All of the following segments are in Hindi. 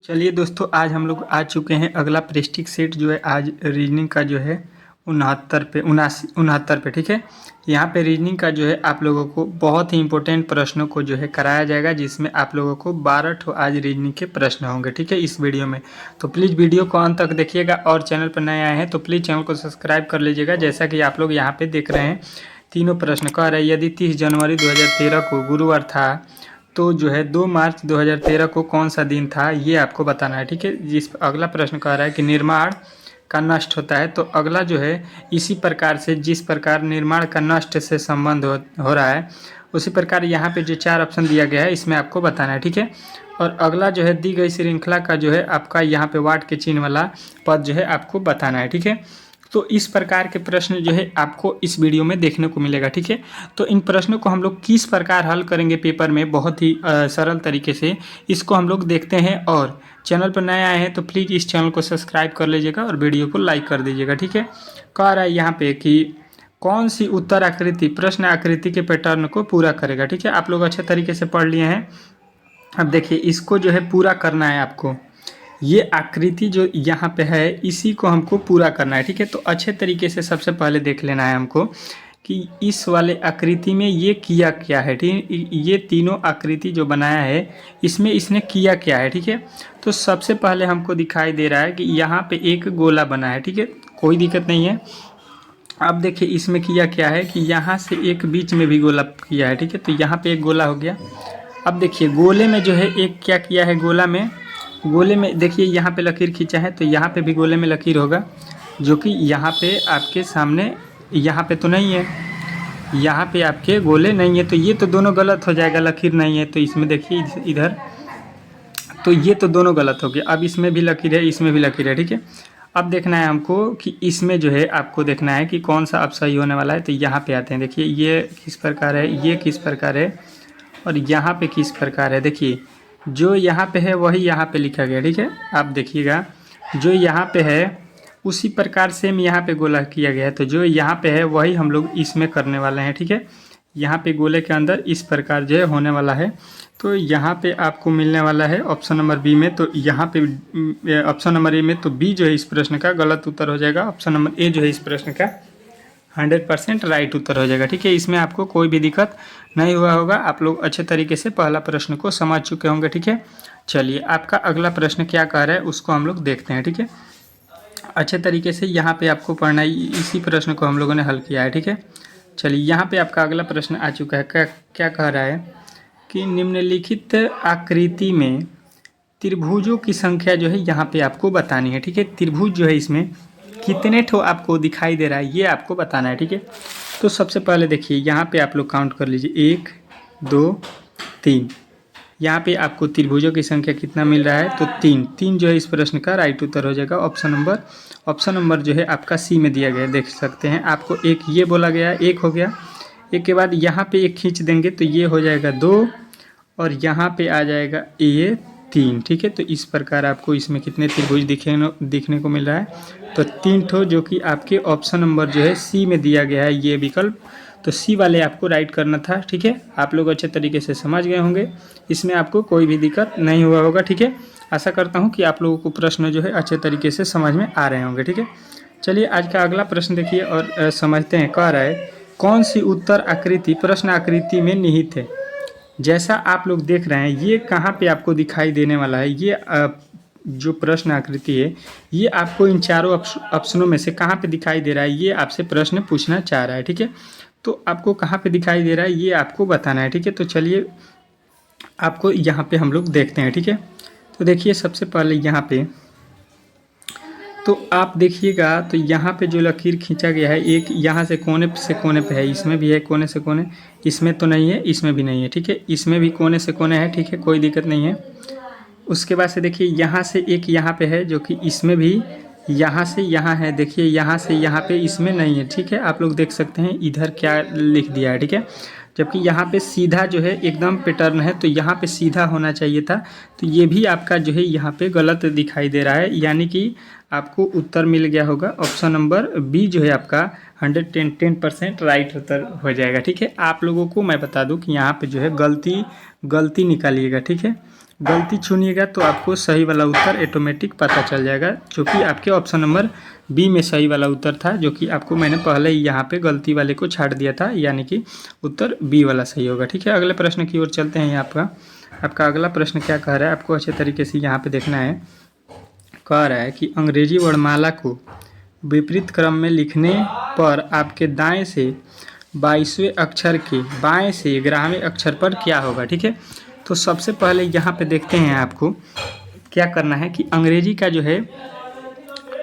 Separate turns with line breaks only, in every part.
चलिए दोस्तों, आज हम लोग आ चुके हैं अगला प्रेस्टिक सेट जो है आज रीजनिंग का जो है 69 पे ठीक है। यहाँ पे रीजनिंग का जो है आप लोगों को बहुत ही इंपॉर्टेंट प्रश्नों को जो है कराया जाएगा, जिसमें आप लोगों को 12 आज रीजनिंग के प्रश्न होंगे ठीक है इस वीडियो में। तो प्लीज़ वीडियो को अंत तक देखिएगा और चैनल पर नए आए हैं तो प्लीज़ चैनल को सब्सक्राइब कर लीजिएगा। जैसा कि आप लोग यहाँ पर देख रहे हैं, तीनों प्रश्न कह रहे हैं यदि 30 जनवरी 2013 को गुरुवार था तो जो है 2 मार्च 2013 को कौन सा दिन था, ये आपको बताना है ठीक है। जिस अगला प्रश्न कह रहा है कि निर्माण का नष्ट होता है, तो अगला जो है इसी प्रकार से जिस प्रकार निर्माण का नष्ट से संबंध हो रहा है, उसी प्रकार यहाँ पे जो 4 ऑप्शन दिया गया है इसमें आपको बताना है ठीक है। और अगला जो है दी गई श्रृंखला का जो है आपका यहाँ पे वाट के चिन्ह वाला पद जो है आपको बताना है ठीक है। तो इस प्रकार के प्रश्न जो है आपको इस वीडियो में देखने को मिलेगा ठीक है। तो इन प्रश्नों को हम लोग किस प्रकार हल करेंगे पेपर में बहुत ही सरल तरीके से, इसको हम लोग देखते हैं। और चैनल पर नए आए हैं तो प्लीज़ इस चैनल को सब्सक्राइब कर लीजिएगा और वीडियो को लाइक कर दीजिएगा ठीक है। कह रहा है यहाँ पे कि कौन सी उत्तर आकृति प्रश्न आकृति के पैटर्न को पूरा करेगा ठीक है। आप लोग अच्छे तरीके से पढ़ लिए हैं। अब देखिए इसको जो है पूरा करना है आपको, ये आकृति जो यहाँ पे है इसी को हमको पूरा करना है ठीक है। तो अच्छे तरीके से सबसे पहले देख लेना है हमको कि इस वाले आकृति में ये किया क्या है ठीक है। ये तीनों आकृति जो बनाया है इसमें इसने किया क्या है ठीक है। तो सबसे पहले हमको दिखाई दे रहा है कि यहाँ पे एक गोला बना है ठीक है, कोई दिक्कत नहीं है। अब देखिए इसमें किया क्या है कि यहाँ से एक बीच में भी गोला किया है ठीक है। तो यहाँ पे एक गोला हो गया। अब देखिए गोले में जो है एक क्या किया है, गोले में देखिए यहाँ पे लकीर खींचा है, तो यहाँ पे भी गोले में लकीर होगा, जो कि यहाँ पे आपके सामने यहाँ पे तो नहीं है, यहाँ पे आपके गोले नहीं है, तो ये तो दोनों गलत हो जाएगा। लकीर नहीं है तो इसमें देखिए इधर, तो ये तो दोनों गलत हो गया। अब इसमें भी लकीर है, इसमें भी लकीर है ठीक है। अब देखना है हमको कि इसमें जो है आपको देखना है कि कौन सा अब सही होने वाला है। तो यहाँ पे आते हैं, देखिए ये किस प्रकार है, ये किस प्रकार है और यहाँ पे किस प्रकार है। देखिए जो यहाँ पे है वही यहाँ पे लिखा गया ठीक है। आप देखिएगा जो यहाँ पे है उसी प्रकार सेम यहाँ पे गोला किया गया है, तो जो यहाँ पे है वही हम लोग इसमें करने वाले हैं ठीक है। यहाँ पे गोले के अंदर इस प्रकार जो है होने वाला है। तो यहाँ पे आपको मिलने वाला है ऑप्शन नंबर बी में, तो यहाँ पे ऑप्शन नंबर ए में, तो बी जो है इस प्रश्न का गलत उत्तर हो जाएगा। ऑप्शन नंबर ए जो है इस प्रश्न का 100% राइट उत्तर हो जाएगा ठीक है। इसमें आपको कोई भी दिक्कत नहीं हुआ होगा, आप लोग अच्छे तरीके से पहला प्रश्न को समझ चुके होंगे ठीक है। चलिए आपका अगला प्रश्न क्या कह रहा है उसको हम लोग देखते हैं ठीक है। अच्छे तरीके से यहाँ पे आपको पढ़ना है, इसी प्रश्न को हम लोगों ने हल किया है ठीक है। चलिए यहाँ पे आपका अगला प्रश्न आ चुका है। क्या कह रहा है कि निम्नलिखित आकृति में त्रिभुजों की संख्या जो है यहाँ पे आपको बतानी है ठीक है। त्रिभुज जो है इसमें कितने ठो आपको दिखाई दे रहा है ये आपको बताना है ठीक है। तो सबसे पहले देखिए यहाँ पे आप लोग काउंट कर लीजिए 1 2 3। यहाँ पे आपको त्रिभुजों की संख्या कितना मिल रहा है, तो 3 जो है इस प्रश्न का राइट उत्तर हो जाएगा। ऑप्शन नंबर जो है आपका सी में दिया गया है, देख सकते हैं आपको एक ये बोला गया, एक हो गया। एक के बाद यहाँ पे एक खींच देंगे तो ये हो जाएगा 2 और यहाँ पे आ जाएगा ये 3 ठीक है। तो इस प्रकार आपको इसमें कितने त्रिभुज दिखने को मिल रहा है, तो 3 ठो, जो कि आपके ऑप्शन नंबर जो है सी में दिया गया है ये विकल्प। तो सी वाले आपको राइट करना था ठीक है। आप लोग अच्छे तरीके से समझ गए होंगे, इसमें आपको कोई भी दिक्कत नहीं हुआ होगा ठीक है। आशा करता हूँ कि आप लोगों को प्रश्न जो है अच्छे तरीके से समझ में आ रहे होंगे ठीक है। चलिए आज का अगला प्रश्न देखिए और समझते हैं। कह रहा है कौन सी उत्तर आकृति प्रश्न आकृति में निहित है। जैसा आप लोग देख रहे हैं ये कहाँ पे आपको दिखाई देने वाला है, ये जो प्रश्न आकृति है ये आपको इन चारों ऑप्शनों में से कहाँ पे दिखाई दे रहा है, ये आपसे प्रश्न पूछना चाह रहा है ठीक है। तो आपको कहाँ पे दिखाई दे रहा है ये आपको बताना है ठीक है। तो चलिए आपको यहाँ पे हम लोग देखते हैं ठीक है। तो देखिए सबसे पहले यहाँ पे तो आप देखिएगा, तो यहाँ पे जो लकीर खींचा गया है एक यहाँ से कोने पे है, इसमें भी है कोने से कोने, इसमें तो नहीं है, इसमें भी नहीं है ठीक है। इसमें भी कोने से कोने है ठीक है, कोई दिक्कत नहीं है। उसके बाद से देखिए यहाँ से एक यहाँ पे है, जो कि इसमें भी यहाँ से यहाँ है, देखिए यहाँ से यहाँ पे इसमें नहीं है ठीक है। आप लोग देख सकते हैं इधर क्या लिख दिया है ठीक है, जबकि यहाँ पे सीधा जो है एकदम पैटर्न है, तो यहाँ पे सीधा होना चाहिए था। तो ये भी आपका जो है यहाँ पे गलत दिखाई दे रहा है, यानी कि आपको उत्तर मिल गया होगा ऑप्शन नंबर बी जो है आपका 110% राइट उत्तर हो जाएगा ठीक है। आप लोगों को मैं बता दूं कि यहाँ पे जो है गलती निकालिएगा ठीक है, गलती चुनिएगा तो आपको सही वाला उत्तर ऑटोमेटिक पता चल जाएगा, जो कि आपके ऑप्शन नंबर बी में सही वाला उत्तर था, जो कि आपको मैंने पहले ही यहाँ पे गलती वाले को छाट दिया था, यानी कि उत्तर बी वाला सही होगा। ठीक है, अगले प्रश्न की ओर चलते हैं। आपका अगला प्रश्न क्या कह रहा है, आपको अच्छे तरीके से यहाँ पे देखना है। कह रहा है कि अंग्रेजी वर्णमाला को विपरीत क्रम में लिखने पर आपके दाएं से 22वें अक्षर के बाएं से 11वें अक्षर पर क्या होगा। ठीक है, तो सबसे पहले यहाँ पे देखते हैं आपको क्या करना है कि अंग्रेजी का जो है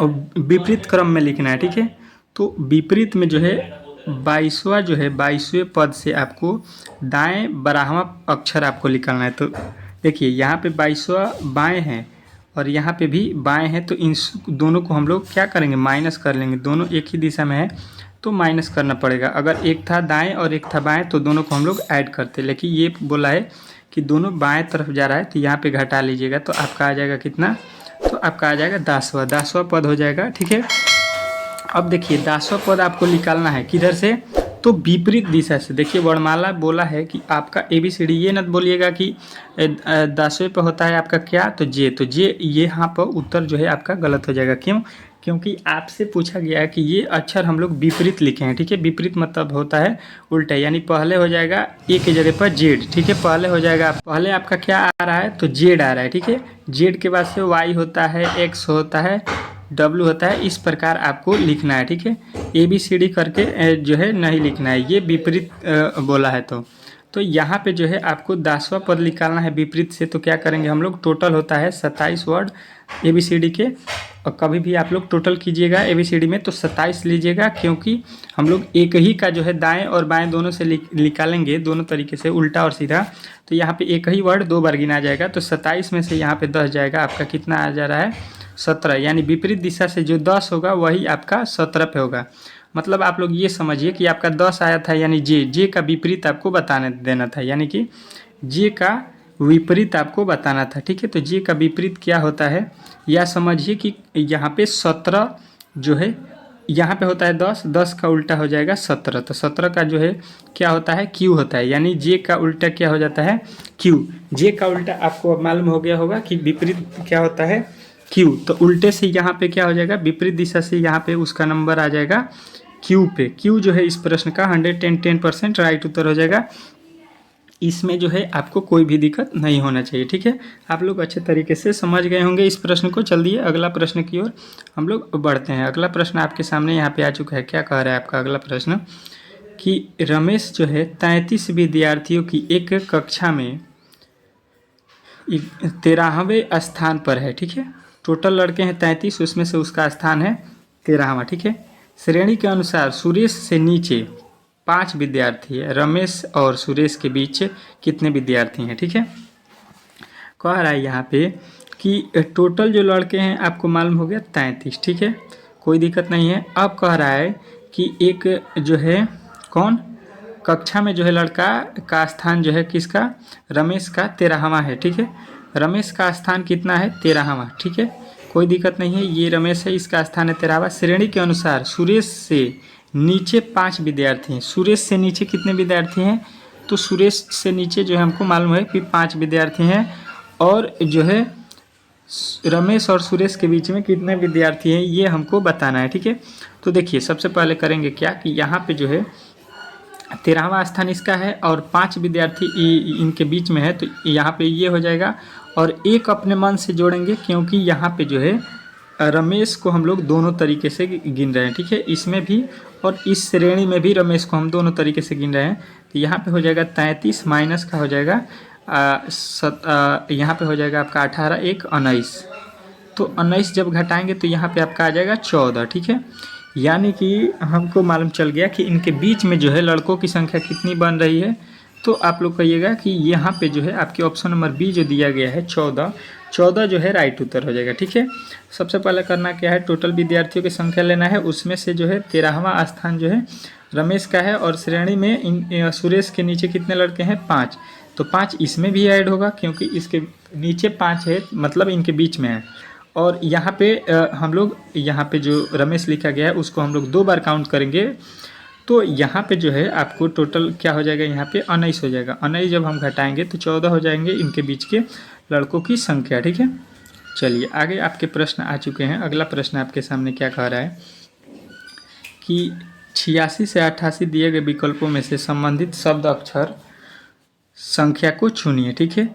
विपरीत क्रम में लिखना है। ठीक है, तो विपरीत में जो है 22वां जो है 22वें पद से आपको दाएं 12वां अक्षर आपको निकालना है। तो देखिए यहाँ पे 22वां बाएं है और यहाँ पे भी बाएं है, तो इन दोनों को हम लोग क्या करेंगे, माइनस कर लेंगे। दोनों एक ही दिशा में है तो माइनस करना पड़ेगा। अगर एक था दाएं और एक था बाएं तो दोनों को हम लोग ऐड करते, लेकिन ये बोला है कि दोनों बाएं तरफ जा रहा है, तो यहाँ पे घटा लीजिएगा तो आपका आ जाएगा कितना, तो आपका आ जाएगा 10वां पद हो जाएगा। ठीक है, अब देखिए 10वां पद आपको निकालना है किधर से, तो विपरीत दिशा से। देखिए वर्णमाला बोला है कि आपका ABCD, ये न बोलिएगा कि 10वें पे होता है आपका क्या, तो जे ये यहाँ पर उत्तर जो है आपका गलत हो जाएगा। क्यों, क्योंकि आपसे पूछा गया है कि ये अक्षर हम लोग विपरीत लिखे हैं। ठीक है, विपरीत मतलब होता है उल्टा, यानी पहले हो जाएगा ए की जगह पर जेड। ठीक है, पहले हो जाएगा, पहले आपका क्या आ रहा है, तो जेड आ रहा है। ठीक है, जेड के बाद से वाई होता है, एक्स होता है, डब्लू होता है, इस प्रकार आपको लिखना है। ठीक है, ABCD करके जो है नहीं लिखना है, ये विपरीत बोला है। तो यहाँ पे जो है आपको 10वां पद निकालना है विपरीत से। तो क्या करेंगे हम लोग, टोटल होता है 27 वर्ड ABCD के, और कभी भी आप लोग टोटल कीजिएगा ABCD में तो 27 लीजिएगा, क्योंकि हम लोग एक ही का जो है दाएं और बाएं दोनों से निकालेंगे, दोनों तरीके से उल्टा और सीधा। तो यहाँ पे एक ही वर्ड 2 बार गिना जाएगा, तो 27 में से यहाँ पे 10 जाएगा, आपका कितना आ जा रहा है, 17। यानी विपरीत दिशा से जो 10 होगा वही आपका 17 पे होगा। मतलब आप लोग ये समझिए कि आपका 10 आया था, यानी जे का विपरीत आपको बताने देना था, यानी कि जे का विपरीत आपको बताना था। ठीक है, तो जे का विपरीत क्या होता है, या समझिए कि यहाँ पे 17 जो है, यहाँ पे होता है 10 का उल्टा हो जाएगा 17, तो 17 का जो है क्या होता है, क्यू होता है, यानी जे का उल्टा क्या हो जाता है, क्यू। जे का उल्टा आपको अब मालूम हो गया होगा कि विपरीत क्या होता है, क्यू। तो उल्टे से यहाँ पे क्या हो जाएगा, विपरीत दिशा से यहाँ पे उसका नंबर आ जाएगा क्यू पे। क्यू जो है इस प्रश्न का 110% राइट उत्तर हो जाएगा। इसमें जो है आपको कोई भी दिक्कत नहीं होना चाहिए। ठीक है, आप लोग अच्छे तरीके से समझ गए होंगे इस प्रश्न को। चलिए अगला प्रश्न की ओर हम लोग बढ़ते हैं। अगला प्रश्न आपके सामने यहाँ पे आ चुका है। क्या कह रहा है आपका अगला प्रश्न, कि रमेश जो है 33 विद्यार्थियों की एक कक्षा में 13वें स्थान पर है। ठीक है, टोटल लड़के हैं 33, उसमें से उसका स्थान है 13वां। ठीक है, श्रेणी के अनुसार सुरेश से नीचे 5 विद्यार्थी है, रमेश और सुरेश के बीच कितने विद्यार्थी हैं। ठीक है, कह रहा है यहाँ पे कि टोटल जो लड़के हैं आपको मालूम हो गया 33। ठीक है, कोई दिक्कत नहीं है। अब कह रहा है कि एक जो है कौन कक्षा में जो है लड़का का स्थान जो है किसका, रमेश का 13वां है। ठीक है, रमेश का स्थान कितना है, 13वां। ठीक है, कोई दिक्कत नहीं है, ये रमेश है, इसका स्थान है 13वां। श्रेणी के अनुसार सुरेश से नीचे 5 विद्यार्थी हैं। सुरेश से नीचे कितने विद्यार्थी हैं, तो सुरेश से नीचे जो है हमको मालूम है कि 5 विद्यार्थी हैं, और जो है रमेश और सुरेश के बीच में कितने विद्यार्थी हैं ये हमको बताना है। ठीक है, तो देखिए सबसे पहले करेंगे क्या कि यहाँ पे जो है 13वां स्थान इसका है और 5 विद्यार्थी इनके बीच में है, तो यहाँ पे ये हो जाएगा। और एक अपने मन से जोड़ेंगे, क्योंकि यहाँ पे जो है रमेश को हम लोग दोनों तरीके से गिन रहे हैं। ठीक है, इसमें भी और इस श्रेणी में भी रमेश को हम दोनों तरीके से गिन रहे हैं। तो यहाँ पे हो जाएगा 33 माइनस का हो जाएगा यहाँ पे हो जाएगा आपका 18, 1 19। तो 19 जब घटाएंगे तो यहाँ पे आपका आ जाएगा 14। ठीक है, यानी कि हमको मालूम चल गया कि इनके बीच में जो है लड़कों की संख्या कितनी बन रही है। तो आप लोग कहिएगा कि यहाँ पे जो है आपके ऑप्शन नंबर बी जो दिया गया है 14 जो है राइट उत्तर हो जाएगा। ठीक है, सबसे पहले करना क्या है, टोटल विद्यार्थियों की संख्या लेना है, उसमें से जो है 13वां स्थान जो है रमेश का है, और श्रेणी में सुरेश के नीचे कितने लड़के हैं, 5। तो 5 इसमें भी ऐड होगा, क्योंकि इसके नीचे 5 है, मतलब इनके बीच में है। और यहाँ पे हम लोग यहाँ पे जो रमेश लिखा गया है उसको हम लोग 2 बार काउंट करेंगे। तो यहाँ पे जो है आपको टोटल क्या हो जाएगा, यहाँ पे 19 हो जाएगा। 19 जब हम घटाएंगे तो 14 हो जाएंगे इनके बीच के। लड़कों की संख्या। ठीक है, चलिए आगे आपके प्रश्न आ चुके हैं। अगला प्रश्न आपके सामने क्या कह रहा है कि 86 से 88 दिए गए विकल्पों में से संबंधित शब्द अक्षर संख्या को चुनिए। ठीक है,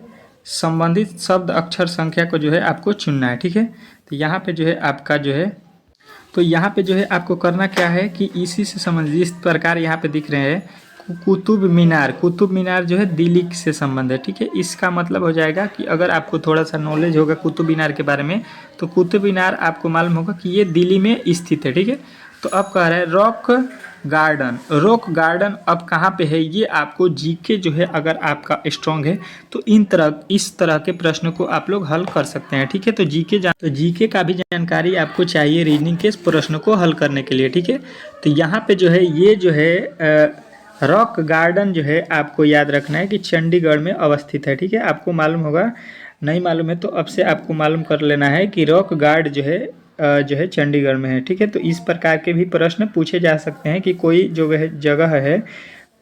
संबंधित शब्द अक्षर संख्या को जो है आपको चुनना है। ठीक है, तो यहाँ पे जो है आपका जो है आपको करना क्या है कि इसी से संबंधित इस प्रकार यहाँ पे दिख रहे हैं कुतुब मीनार जो है दिल्ली से संबंध है। ठीक है, इसका मतलब हो जाएगा कि अगर आपको थोड़ा सा नॉलेज होगा कुतुब मीनार के बारे में तो कुतुब मीनार आपको मालूम होगा कि ये दिल्ली में स्थित है। ठीक है, तो अब कह रहा है रॉक गार्डन अब कहाँ पे है, ये आपको जीके जो है अगर आपका स्ट्रॉन्ग है तो इस तरह के प्रश्नों को आप लोग हल कर सकते हैं। ठीक है, तो जीके का भी जानकारी आपको चाहिए रीजनिंग के प्रश्नों को हल करने के लिए। ठीक है, तो यहाँ पे जो है ये जो है रॉक गार्डन जो है आपको याद रखना है कि चंडीगढ़ में अवस्थित है। ठीक है, आपको मालूम होगा, नहीं मालूम है तो अब से आपको मालूम कर लेना है कि रॉक गार्ड जो है चंडीगढ़ में है। ठीक है, तो इस प्रकार के भी प्रश्न पूछे जा सकते हैं कि कोई जो वह जगह है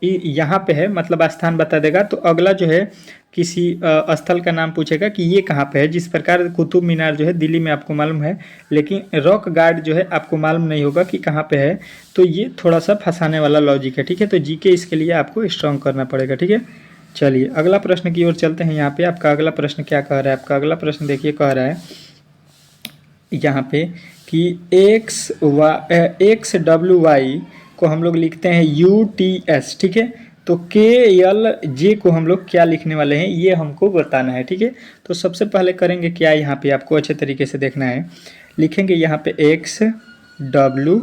यहाँ पे है, मतलब स्थान बता देगा, तो अगला जो है किसी स्थल का नाम पूछेगा कि ये कहाँ पे है। जिस प्रकार कुतुब मीनार जो है दिल्ली में आपको मालूम है, लेकिन रॉक गार्ड जो है आपको मालूम नहीं होगा कि कहाँ पे है, तो ये थोड़ा सा फंसाने वाला लॉजिक है। ठीक है, तो जीके इसके लिए आपको स्ट्रॉन्ग करना पड़ेगा। ठीक है, चलिए अगला प्रश्न की ओर चलते हैं। यहाँ पे आपका अगला प्रश्न क्या कह रहा है, आपका अगला प्रश्न देखिए कह रहा है यहाँ पे कि एक्स डब्ल्यू वाई को हम लोग लिखते हैं UTS। ठीक है, तो KLJ को हम लोग क्या लिखने वाले हैं ये हमको बताना है। ठीक है, तो सबसे पहले करेंगे क्या, यहाँ पे आपको अच्छे तरीके से देखना है, लिखेंगे यहाँ पे X W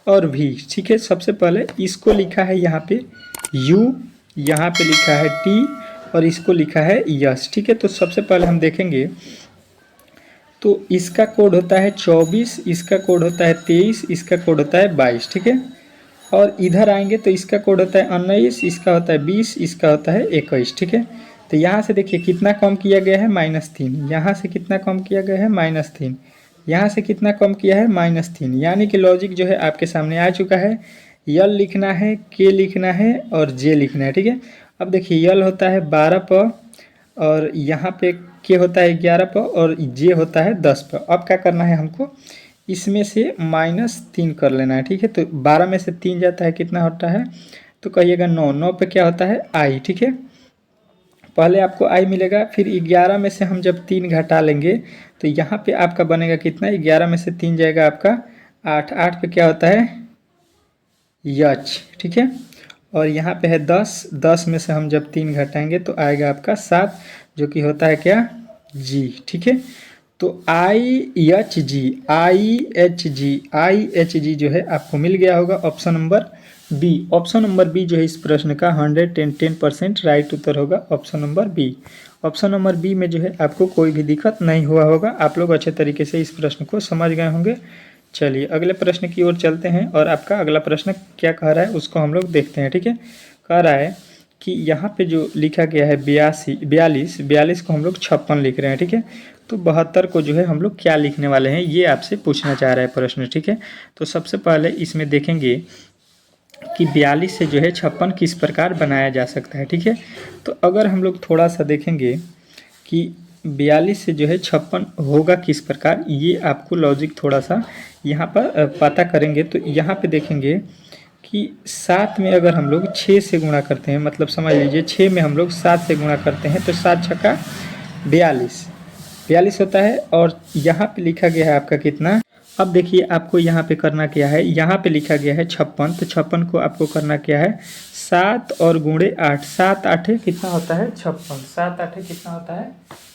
और V। ठीक है, सबसे पहले इसको लिखा है यहाँ पे U, यहाँ पे लिखा है T और इसको लिखा है S। ठीक है, तो सबसे पहले हम देखेंगे तो इसका कोड होता है 24, इसका कोड होता है 23, इसका कोड होता है 22। ठीक है, और इधर आएंगे तो इसका कोड होता है 19, इसका होता है 20, इसका होता है 21। ठीक है, तो यहाँ से देखिए कितना कम किया गया है -3, यहाँ से कितना कम किया गया है -3, यहाँ से कितना कम किया है -3, यानी कि लॉजिक जो है आपके सामने आ चुका है। यल लिखना है, के लिखना है और जे लिखना है। ठीक है, अब देखिए यल होता है 12 पर और यहाँ पे के होता है 11 पर और जे होता है 10 पर। अब क्या करना है हमको, इसमें से -3 कर लेना है। ठीक है, तो 12 में से 3 जाता है कितना होता है, तो कहिएगा 9, 9 पे क्या होता है आई। ठीक है, पहले आपको आई मिलेगा, फिर 11 में से हम जब 3 घटा लेंगे तो यहाँ पे आपका बनेगा कितना, 11 में से 3 जाएगा आपका 8, 8 पे क्या होता है यच। ठीक है, और यहाँ पे है 10, 10 में से हम जब 3 घटाएंगे तो आएगा आपका 7 जो कि होता है क्या जी। ठीक है, तो IHG जो है आपको मिल गया होगा option number B. Option number B जो है इस प्रश्न का 110% राइट उत्तर होगा, option number B. Option number B में जो है आपको कोई भी दिक्कत नहीं हुआ होगा, आप लोग अच्छे तरीके से इस प्रश्न को समझ गए होंगे। चलिए अगले प्रश्न की ओर चलते हैं और आपका अगला प्रश्न क्या कह रहा है उसको हम लोग देखते हैं। ठीक है, कह रहा है कि यहाँ पे जो लिखा गया है 42 को हम लोग 56 लिख रहे हैं। ठीक है, तो 72 को जो है हम लोग क्या लिखने वाले हैं ये आपसे पूछना चाह रहा है प्रश्न। ठीक है, तो सबसे पहले इसमें देखेंगे कि 42 से जो है 56 किस प्रकार बनाया जा सकता है। ठीक है, तो अगर हम लोग थोड़ा सा देखेंगे कि 42 से जो है 56 होगा किस प्रकार, ये आपको लॉजिक थोड़ा सा यहाँ पर पता करेंगे। तो यहाँ पे देखेंगे कि 7 में अगर हम लोग 6 से गुणा करते हैं, मतलब समझ लीजिए 6 में हम लोग 7 से गुणा करते हैं तो 7 छक्का 42 होता है। और यहाँ पे लिखा गया है आपका कितना, अब देखिए आपको यहाँ पे करना क्या है, यहाँ पे लिखा गया है 56, तो 56 को आपको करना क्या है 7 और गुणे 8, 7 8 कितना होता है 56, 7 8 कितना होता है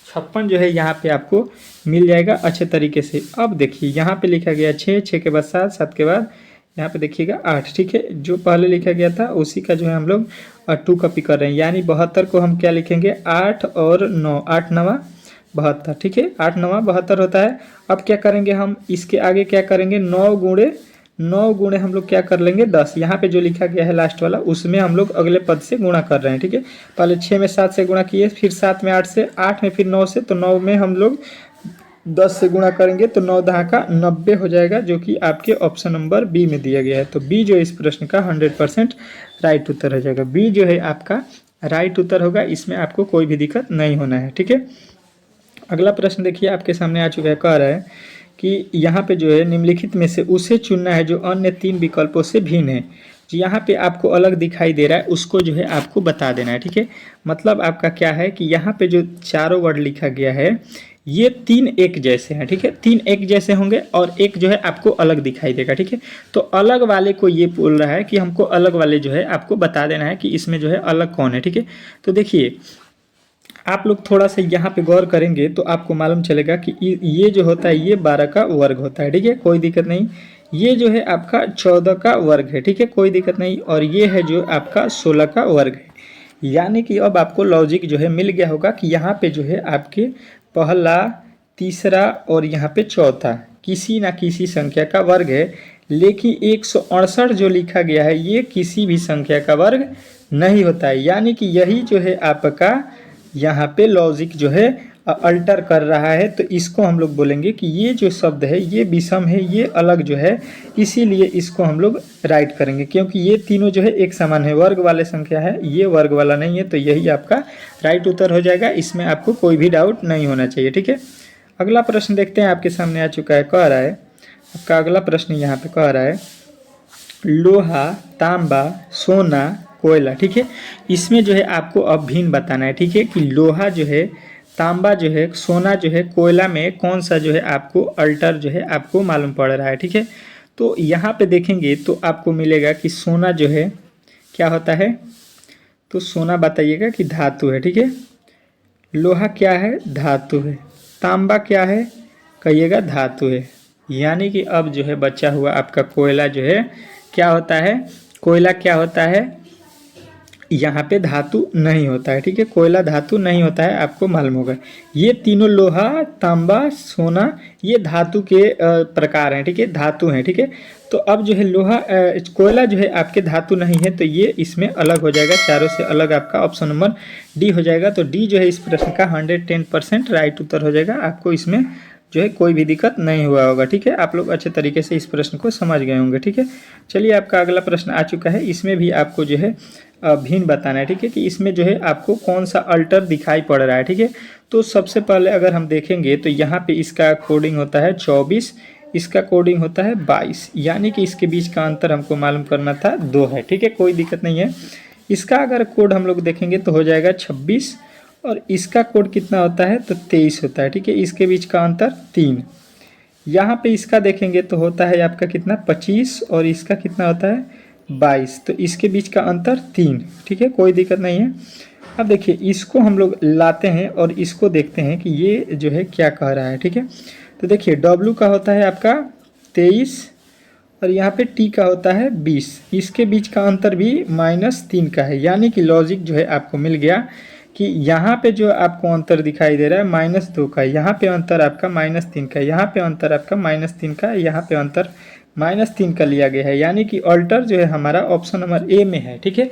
56 जो है यहाँ पे आपको मिल जाएगा अच्छे तरीके से। अब देखिए यहाँ पे लिखा गया 6, 6 के बाद 7, 7 के बाद यहाँ पे देखिएगा 8। ठीक है, जो पहले लिखा गया था उसी का जो है हम लोग 2 कॉपी कर रहे हैं, यानी 72 को हम क्या लिखेंगे 8 और 9, 8 9 72। ठीक है, 8 9 72 होता है। अब क्या करेंगे हम इसके आगे क्या करेंगे 9 गुणे हम लोग क्या कर लेंगे 10, यहाँ पे जो लिखा गया है लास्ट वाला उसमें हम लोग अगले पद से गुणा कर रहे हैं। ठीक है, पहले 6 में 7 से गुणा किए, फिर 7 में 8 से, 8 में फिर 9 से, तो 9 में हम लोग 10 से गुणा करेंगे तो 9 10 का 90 हो जाएगा, जो कि आपके ऑप्शन नंबर बी में दिया गया है। तो बी जो है इस प्रश्न का 100% राइट उत्तर हो जाएगा। बी जो है आपका राइट उत्तर होगा, इसमें आपको कोई भी दिक्कत नहीं होना है। ठीक है, अगला प्रश्न देखिए आपके सामने आ चुका है, कह रहा है कि यहाँ पे जो है निम्नलिखित में से उसे चुनना है जो अन्य 3 विकल्पों से भिन्न है। जो यहाँ पे आपको अलग दिखाई दे रहा है उसको जो है आपको बता देना है, ठीक है। मतलब आपका क्या है कि यहाँ पे जो चारों वर्ड लिखा गया है ये 3 एक जैसे हैं, ठीक है। 3 एक जैसे होंगे और एक जो है आपको अलग दिखाई देगा, ठीक है। तो अलग वाले को ये बोल रहा है कि हमको अलग वाले जो है आपको बता देना है कि इसमें जो है अलग कौन है, ठीक है। तो देखिए आप लोग थोड़ा सा यहाँ पे गौर करेंगे तो आपको मालूम चलेगा कि ये जो होता है ये 12 का वर्ग होता है, ठीक है, कोई दिक्कत नहीं। ये जो है आपका 14 का वर्ग है, ठीक है, कोई दिक्कत नहीं। और ये है जो आपका 16 का वर्ग है। यानी कि अब आपको लॉजिक जो है मिल गया होगा कि यहाँ पे जो है आपके पहला, तीसरा और यहाँ पे चौथा किसी ना किसी संख्या का वर्ग है। लेकिन 168 जो लिखा गया है ये किसी भी संख्या का वर्ग नहीं होता है। यानी कि यही जो है आपका यहाँ पे लॉजिक जो है अल्टर कर रहा है। तो इसको हम लोग बोलेंगे कि ये जो शब्द है ये विषम है, ये अलग जो है, इसीलिए इसको हम लोग राइट करेंगे क्योंकि ये तीनों जो है एक समान है, वर्ग वाले संख्या है, ये वर्ग वाला नहीं है। तो यही आपका राइट उत्तर हो जाएगा, इसमें आपको कोई भी डाउट नहीं होना चाहिए, ठीक है। अगला प्रश्न देखते हैं, आपके सामने आ चुका है, कह रहा है आपका अगला प्रश्न यहाँ पे कह रहा है लोहा, तांबा, सोना, कोयला, ठीक है। इसमें जो है आपको अब भिन्न बताना है, ठीक है, कि लोहा जो है, तांबा जो है, सोना जो है, कोयला में कौन सा जो है आपको अल्टर जो है आपको मालूम पड़ रहा है, ठीक है। तो यहाँ पे देखेंगे तो आपको मिलेगा कि सोना जो है क्या होता है, तो सोना बताइएगा कि धातु है, ठीक है। लोहा क्या है, धातु है। तांबा क्या है, कहिएगा धातु है। यानी कि अब जो है बचा हुआ आपका कोयला जो है क्या होता है, कोयला क्या होता है, यहाँ पे धातु नहीं होता है, ठीक है, कोयला धातु नहीं होता है, आपको मालूम होगा। ये तीनों लोहा, तांबा, सोना ये धातु के प्रकार हैं, ठीक है, धातु हैं, ठीक है। तो अब जो है लोहा, कोयला जो है आपके धातु नहीं है, तो ये इसमें अलग हो जाएगा, चारों से अलग आपका ऑप्शन नंबर डी हो जाएगा। तो डी जो है इस प्रश्न का 110% राइट उत्तर हो जाएगा। आपको इसमें जो है कोई भी दिक्कत नहीं हुआ होगा, ठीक है। आप लोग अच्छे तरीके से इस प्रश्न को समझ गए होंगे, ठीक है। चलिए आपका अगला प्रश्न आ चुका है, इसमें भी आपको जो है भिन्न बताना है, ठीक है, कि इसमें जो है आपको कौन सा अल्टर दिखाई पड़ रहा है, ठीक है। तो सबसे पहले अगर हम देखेंगे तो यहाँ पे इसका कोडिंग होता है 24, इसका कोडिंग होता है 22, यानी कि इसके बीच का अंतर हमको मालूम करना था 2 है, ठीक है, कोई दिक्कत नहीं है। इसका अगर कोड हम लोग देखेंगे तो हो जाएगा 26 और इसका कोड कितना होता है तो 23 होता है, ठीक है, इसके बीच का अंतर 3। यहाँ पे इसका देखेंगे तो होता है आपका कितना 25 और इसका कितना होता है 22, तो इसके बीच का अंतर 3, ठीक है, कोई दिक्कत नहीं है। अब देखिए इसको हम लोग लाते हैं और इसको देखते हैं कि ये जो है क्या कह रहा है, ठीक है। तो देखिए W का होता है आपका 23 और यहाँ पे T का होता है 20, इसके बीच का अंतर भी -3 का है। यानी कि लॉजिक जो है आपको मिल गया कि यहाँ पे जो आपको अंतर दिखाई दे रहा है -2 का, यहाँ पे अंतर आपका -3 का, यहाँ पे अंतर आपका -3 का, यहाँ पे अंतर -3 का लिया गया है। यानी कि अल्टर जो है हमारा ऑप्शन नंबर ए में है, ठीक है।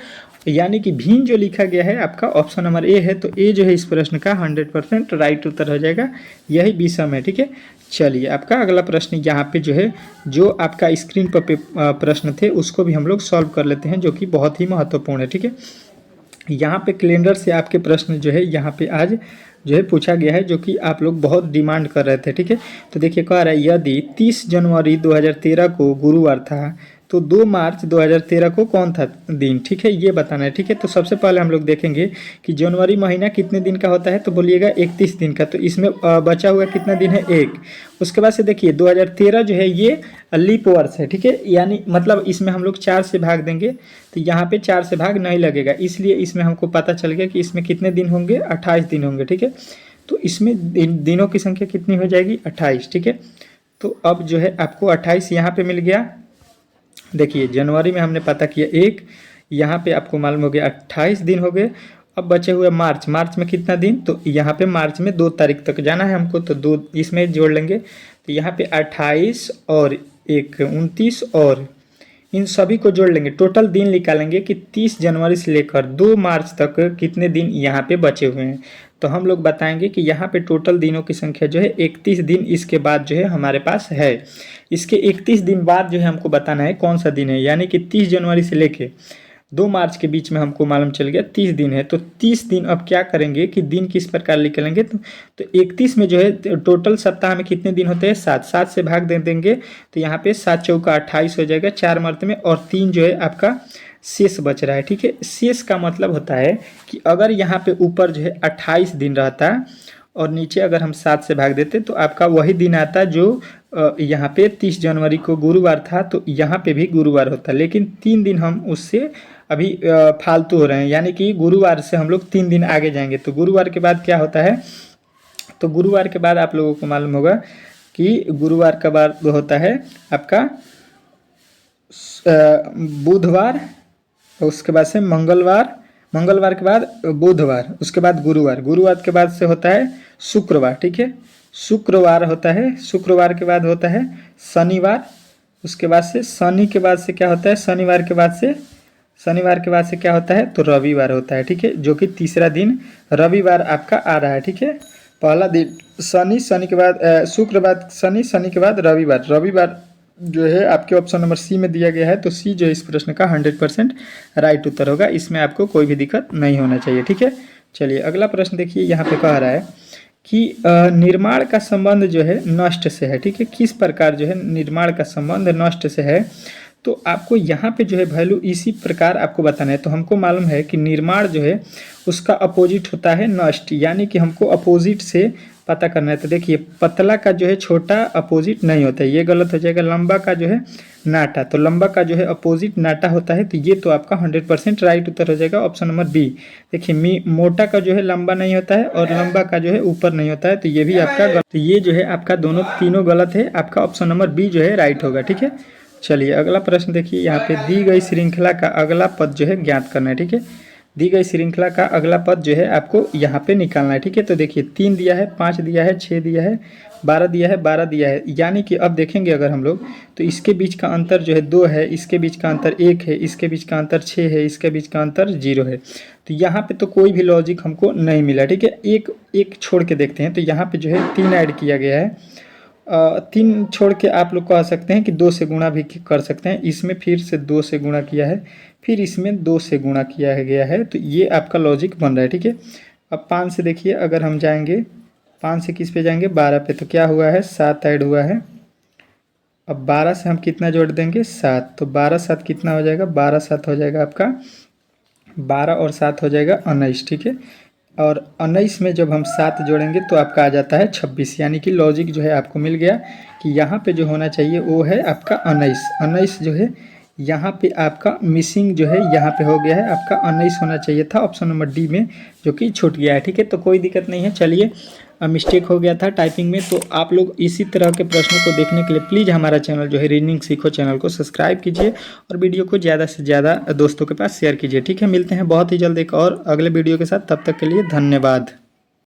यानी कि भिन्न जो लिखा गया है आपका ऑप्शन नंबर ए है। तो ए जो है इस प्रश्न का 100% राइट उत्तर हो जाएगा, यही विषम है, ठीक है। चलिए आपका अगला प्रश्न यहाँ पे जो है, जो आपका स्क्रीन पर प्रश्न थे उसको भी हम लोग सॉल्व कर लेते हैं, जो कि बहुत ही महत्वपूर्ण है, ठीक है। यहाँ पे कैलेंडर से आपके प्रश्न जो है यहाँ पे आज जो है पूछा गया है, जो कि आप लोग बहुत डिमांड कर रहे थे, ठीक है। तो देखिए कह रहा है यदि 30 जनवरी 2013 को गुरुवार था तो 2 मार्च 2013 को कौन था दिन, ठीक है, ये बताना है, ठीक है। तो सबसे पहले हम लोग देखेंगे कि जनवरी महीना कितने दिन का होता है, तो बोलिएगा 31 दिन का, तो इसमें बचा हुआ कितना दिन है 1। उसके बाद से देखिए 2013 जो है ये लीप वर्ष है, ठीक है, यानी मतलब इसमें हम लोग 4 से भाग देंगे तो यहाँ पे 4 से भाग नहीं लगेगा, इसलिए इसमें हमको पता चल गया कि इसमें कितने दिन होंगे, 28 दिन होंगे, ठीक है। तो इसमें दिनों की संख्या कितनी हो जाएगी 28, ठीक है। तो अब जो है आपको 28 यहाँ पे मिल गया। देखिए जनवरी में हमने पता किया 1, यहाँ पे आपको मालूम हो गया 28 दिन हो गए। अब बचे हुए मार्च, मार्च में कितना दिन, तो यहाँ पे मार्च में 2 तारीख तक जाना है हमको, तो 2 इसमें जोड़ लेंगे। तो यहाँ पे 28 और 1 29 और इन सभी को जोड़ लेंगे, टोटल दिन निकालेंगे कि 30 जनवरी से लेकर 2 मार्च तक कितने दिन यहाँ पे बचे हुए हैं। तो हम लोग बताएंगे कि यहाँ पे टोटल दिनों की संख्या जो है 31 दिन इसके बाद जो है हमारे पास है। इसके 31 दिन बाद जो है हमको बताना है कौन सा दिन है, यानी कि 30 जनवरी से लेके 2 मार्च के बीच में हमको मालूम चल गया 30 दिन है। तो 30 दिन अब क्या करेंगे कि दिन किस प्रकार निकलेंगे, तो 31 में जो है टोटल सप्ताह में कितने दिन होते हैं 7, 7 से भाग दे देंगे तो यहाँ पे 7 चौका 28 हो जाएगा 4 मर्त में, और 3 जो है आपका शेष बच रहा है। ठीक है, शेष का मतलब होता है कि अगर यहाँ पे ऊपर जो है 28 दिन रहता और नीचे अगर हम 7 से भाग देते तो आपका वही दिन आता जो यहाँ पे 30 जनवरी को गुरुवार था, तो यहाँ पे भी गुरुवार होता, लेकिन 3 दिन हम उससे अभी फालतू हो रहे हैं, यानी कि गुरुवार से हम लोग 3 दिन आगे जाएंगे। तो गुरुवार के बाद क्या होता है, तो गुरुवार के बाद आप लोगों को मालूम होगा कि गुरुवार का बाद होता है आपका बुधवार, उसके बाद से मंगलवार, मंगलवार के बाद बुधवार, उसके बाद गुरुवार, गुरुवार के बाद से होता है शुक्रवार। ठीक है, शुक्रवार होता है, शुक्रवार के बाद होता है शनिवार, उसके बाद से शनि के बाद से क्या होता है शनिवार के बाद से, शनिवार के बाद से क्या होता है तो रविवार होता है। ठीक है, जो कि तीसरा दिन रविवार आपका आ रहा है। ठीक है, पहला दिन शनि, शनि के बाद शुक्र, बाद शनि, शनि के बाद रविवार, रविवार जो है आपके ऑप्शन नंबर सी में दिया गया है। तो सी जो है इस प्रश्न का 100% राइट उत्तर होगा, इसमें आपको कोई भी दिक्कत नहीं होना चाहिए। ठीक है, चलिए अगला प्रश्न देखिए, यहाँ पे कह रहा है कि निर्माण का संबंध जो है नष्ट से है। ठीक है, किस प्रकार जो है निर्माण का संबंध नष्ट से है, तो आपको यहाँ पे जो है वैल्यू इसी प्रकार आपको बताना है। तो हमको मालूम है कि निर्माण जो है उसका अपोजिट होता है नष्ट, यानी कि हमको अपोजिट से पता करना है। तो देखिए पतला का जो है छोटा अपोजिट नहीं होता है, ये गलत हो जाएगा। लंबा का जो है नाटा, तो लंबा का जो है अपोजिट नाटा होता है, तो ये तो आपका 100% राइट उत्तर हो जाएगा ऑप्शन नंबर बी। देखिए मोटा का जो है लंबा नहीं होता है और लंबा का जो है ऊपर नहीं होता है, तो ये भी आपका गलत, तो ये जो है आपका दोनों तीनों गलत है, आपका ऑप्शन नंबर बी जो है राइट होगा। ठीक है, चलिए अगला प्रश्न देखिए, यहाँ पे दी गई श्रृंखला का अगला पद जो है ज्ञात करना है। ठीक है, दी गई श्रृंखला का अगला पद जो है आपको यहाँ पे निकालना है। ठीक है, तो देखिए 3 दिया है, 5 दिया है, 6 दिया है, 12 दिया है, 12 दिया है, यानी कि अब देखेंगे अगर हम लोग तो इसके बीच का अंतर जो है 2 है, इसके बीच का अंतर 1 है, इसके बीच का अंतर 6 है, इसके बीच का अंतर 0 है। तो यहाँ पे तो कोई भी लॉजिक हमको नहीं मिला। ठीक है, एक छोड़ के देखते हैं, तो यहाँ पे जो है 3 ऐड किया गया है, 3 छोड़ के आप लोग कह सकते हैं कि 2 से गुणा भी कर सकते हैं, इसमें फिर से 2 से गुणा किया है, फिर इसमें 2 से गुणा किया गया है, तो ये आपका लॉजिक बन रहा है। ठीक है, अब 5 से देखिए अगर हम जाएंगे, 5 से किस पे जाएंगे 12 पे, तो क्या हुआ है 7 ऐड हुआ है। अब 12 से हम कितना जोड़ देंगे 7, तो 12 7 कितना हो जाएगा, 12 7 हो जाएगा आपका 12 और 7 हो जाएगा 19। ठीक है, और 19 में जब हम 7 जोड़ेंगे तो आपका आ जाता है 26, यानी कि लॉजिक जो है आपको मिल गया कि यहाँ पे जो होना चाहिए वो है आपका 19। 19 जो है यहाँ पे आपका मिसिंग जो है यहाँ पे हो गया है, आपका 19 होना चाहिए था ऑप्शन नंबर डी में, जो कि छूट गया है। ठीक है, तो कोई दिक्कत नहीं है। चलिए मिस्टेक हो गया था टाइपिंग में, तो आप लोग इसी तरह के प्रश्नों को देखने के लिए प्लीज़ हमारा चैनल जो है रीजनिंग सीखो चैनल को सब्सक्राइब कीजिए और वीडियो को ज़्यादा से ज़्यादा दोस्तों के पास शेयर कीजिए। ठीक है, मिलते हैं बहुत ही जल्द एक और अगले वीडियो के साथ, तब तक के लिए धन्यवाद।